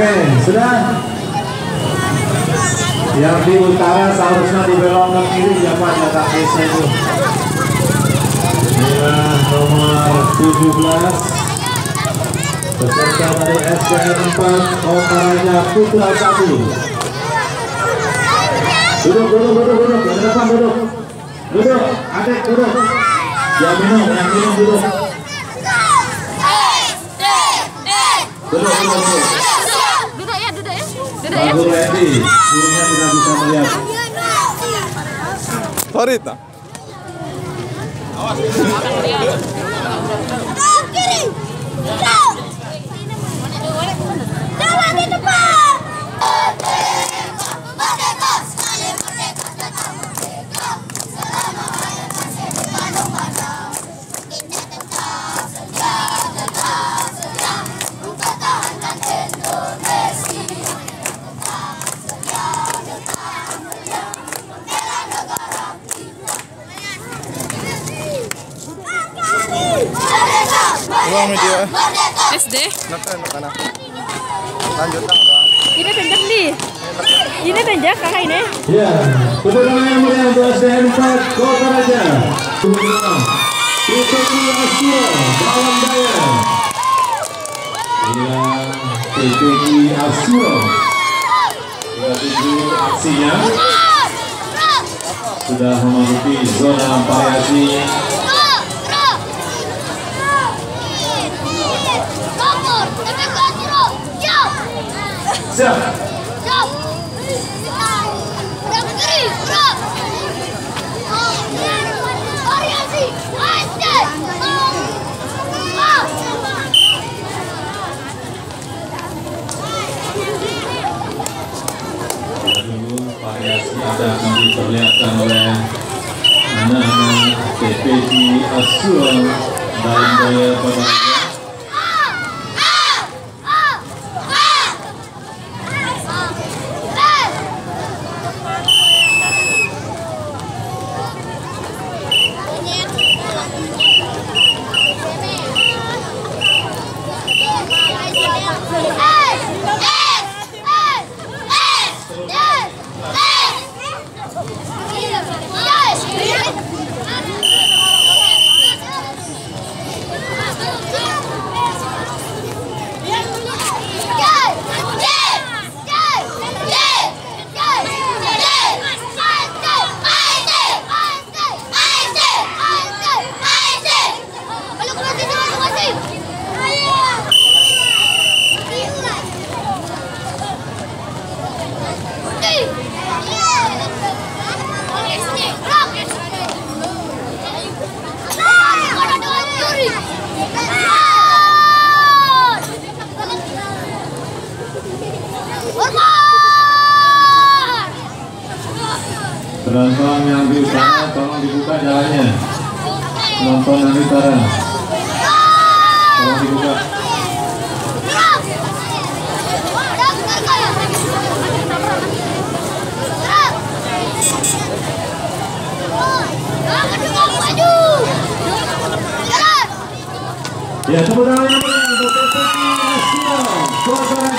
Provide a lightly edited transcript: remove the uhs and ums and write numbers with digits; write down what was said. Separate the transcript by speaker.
Speaker 1: Oke, sudah. Yang di utara seharusnya dibelok ke kiri, siapa jatah case itu? Inilah nomor 17 peserta dari SDN 4 Otaraja Putra 1. Duduk, yang depan duduk, adik duduk, yang minum duduk. Duduk ya. Pak Guru Edi, gurunya tidak bisa melihat.
Speaker 2: Sorry, tak?
Speaker 3: Kiri. Jalan di depan. Merdeka, sekali merdeka, tetap merdeka. Selama hayat masih dipandang-pandang. Kita tetap setia mempertahankan Indonesia. Tetap setia bendera negara kita.
Speaker 2: Ulang media.
Speaker 4: SD.
Speaker 2: Anak. Lanjut kan, Bang.
Speaker 4: Ini penjak nih. Ini penjak kakak ini.
Speaker 1: Ya, kebetulan yang mulia untuk SDN 4 Kota Raja. PPG Asuro, Bawang Daya. Inilah PPG Asuro. Kita tunggu aksinya. Sudah memasuki zona variasi. Siap. Variasi ada akan diperlihatkan oleh anak-anak PPG Asuro Bawang Daya Kota Raja. Penonton yang di utara tolong dibuka jalannya. Penonton yang di utara tolong dibuka. Ya, tepuk tangan untuk PPG Asuro Kota